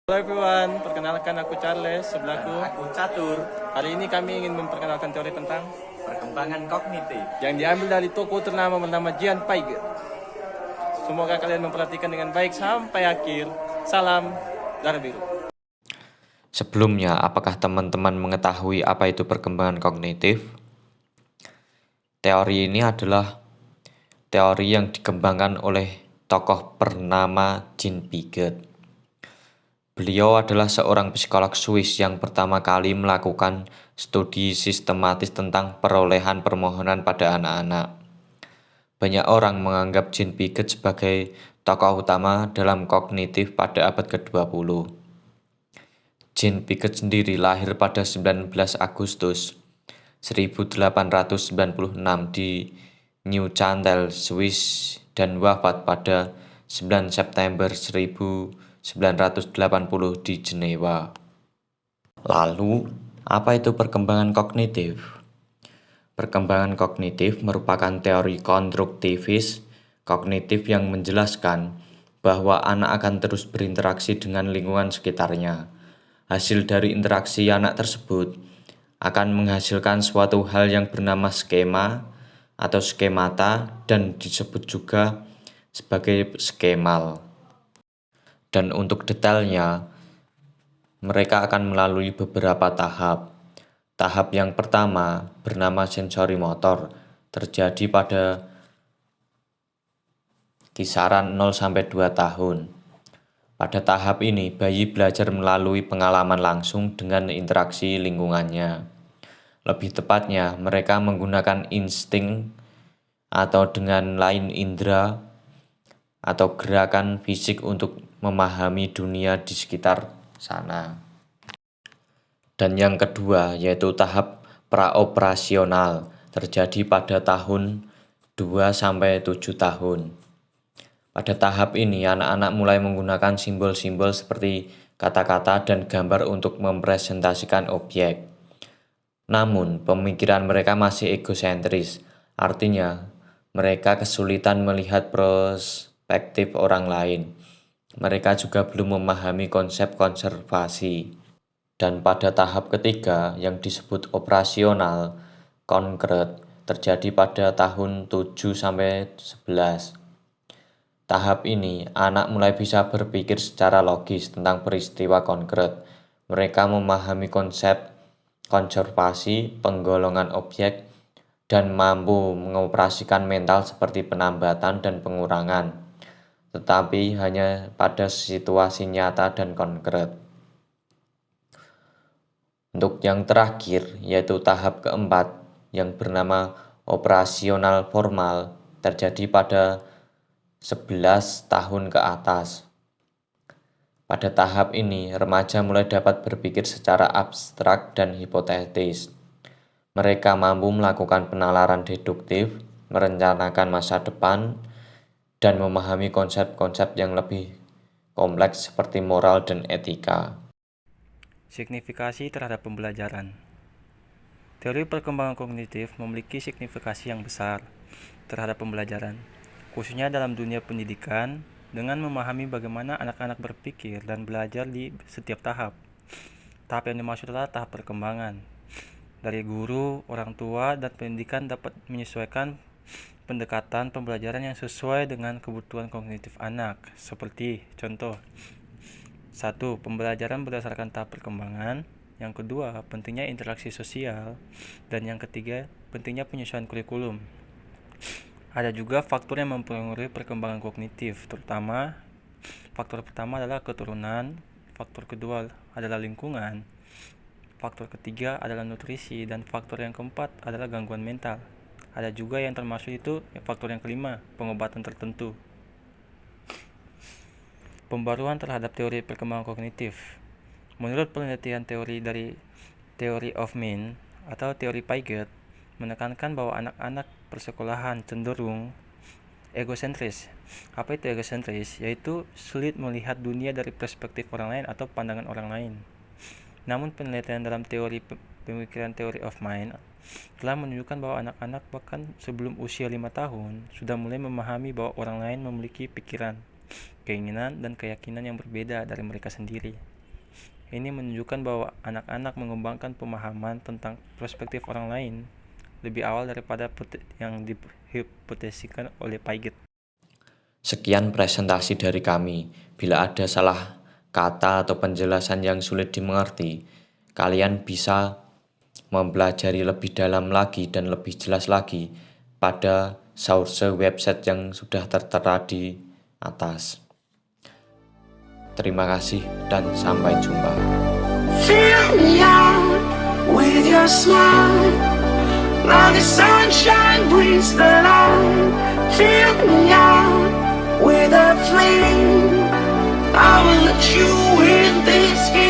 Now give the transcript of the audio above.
Halo everyone, perkenalkan aku Charles, sebelahku. Aku Catur, Hari ini kami ingin memperkenalkan teori tentang perkembangan kognitif. yang diambil dari toko ternama bernama Jian Paige. Semoga kalian memperhatikan dengan baik sampai akhir. Salam Darah Biru. Sebelumnya, apakah teman-teman mengetahui apa itu perkembangan kognitif? Teori ini adalah teori yang dikembangkan oleh tokoh bernama Jean Piaget. Beliau adalah seorang psikolog Swiss yang pertama kali melakukan studi sistematis tentang perolehan permohonan pada anak-anak. Banyak orang menganggap Jean Piaget sebagai tokoh utama dalam kognitif pada abad ke-20. Jean Piaget sendiri lahir pada 19 Agustus 1896 di Neuchâtel, Swiss dan wafat pada 9 September 1980 di Jenewa. Lalu, apa itu perkembangan kognitif? Perkembangan kognitif merupakan teori konstruktivis kognitif yang menjelaskan bahwa anak akan terus berinteraksi dengan lingkungan sekitarnya. Hasil dari interaksi anak tersebut akan menghasilkan suatu hal yang bernama skema atau skemata dan disebut juga sebagai skemal. Dan untuk detailnya, mereka akan melalui beberapa tahap. Tahap yang pertama bernama sensori motor, terjadi pada kisaran 0-2 tahun. Pada tahap ini, bayi belajar melalui pengalaman langsung dengan interaksi lingkungannya. Lebih tepatnya, mereka menggunakan insting atau dengan lain indera atau gerakan fisik untuk memahami dunia di sekitar sana. Dan yang kedua, yaitu tahap praoperasional, terjadi pada tahun 2-7 tahun. Pada tahap ini, anak-anak mulai menggunakan simbol-simbol seperti kata-kata dan gambar untuk mempresentasikan objek. Namun, pemikiran mereka masih egosentris, artinya mereka kesulitan melihat perspektif orang lain. Mereka juga belum memahami konsep konservasi. Dan pada tahap ketiga, yang disebut operasional konkret, terjadi pada tahun 7-11. Tahap ini, anak mulai bisa berpikir secara logis tentang peristiwa konkret. Mereka memahami konsep konservasi, penggolongan objek, dan mampu mengoperasikan mental seperti penambatan dan pengurangan, tetapi hanya pada situasi nyata dan konkret. Untuk yang terakhir, yaitu tahap keempat, yang bernama operasional formal, terjadi pada 11 tahun ke atas. Pada tahap ini, remaja mulai dapat berpikir secara abstrak dan hipotetis. Mereka mampu melakukan penalaran deduktif, merencanakan masa depan, dan memahami konsep-konsep yang lebih kompleks seperti moral dan etika. Signifikasi terhadap pembelajaran. Teori perkembangan kognitif memiliki signifikasi yang besar terhadap pembelajaran, khususnya dalam dunia pendidikan, dengan memahami bagaimana anak-anak berpikir dan belajar di setiap tahap. Tahap yang dimaksud adalah tahap perkembangan. Dari guru, orang tua, dan pendidikan dapat menyesuaikan pendekatan pembelajaran yang sesuai dengan kebutuhan kognitif anak. Seperti contoh, 1. Pembelajaran berdasarkan tahap perkembangan. Yang kedua, pentingnya interaksi sosial. Dan yang ketiga, pentingnya penyesuaian kurikulum. Ada juga faktor yang mempengaruhi perkembangan kognitif, terutama faktor pertama adalah keturunan, faktor kedua adalah lingkungan, faktor ketiga adalah nutrisi, dan faktor yang keempat adalah gangguan mental. Ada juga yang termasuk itu faktor yang kelima, pengobatan tertentu. Pembaruan terhadap teori perkembangan kognitif. Menurut penelitian teori dari Theory of Mind atau teori Piaget, menekankan bahwa anak-anak persekolahan cenderung egosentris. Apa itu egosentris? Yaitu sulit melihat dunia dari perspektif orang lain atau pandangan orang lain. Namun penelitian dalam teori pemikiran Theory of Mind telah menunjukkan bahwa anak-anak bahkan sebelum usia 5 tahun sudah mulai memahami bahwa orang lain memiliki pikiran keinginan, dan keyakinan yang berbeda dari mereka sendiri. Ini menunjukkan bahwa anak-anak mengembangkan pemahaman tentang perspektif orang lain lebih awal daripada yang dihipotesiskan oleh Piaget. Sekian presentasi dari kami. Bila ada salah kata atau penjelasan yang sulit dimengerti, kalian bisa mempelajari lebih dalam lagi dan lebih jelas lagi pada source website yang sudah tertera di atas. Terima kasih dan sampai jumpa. Fill me out with your smile. Now the sunshine brings the light. Fill me out with a flame. I will let you in this game.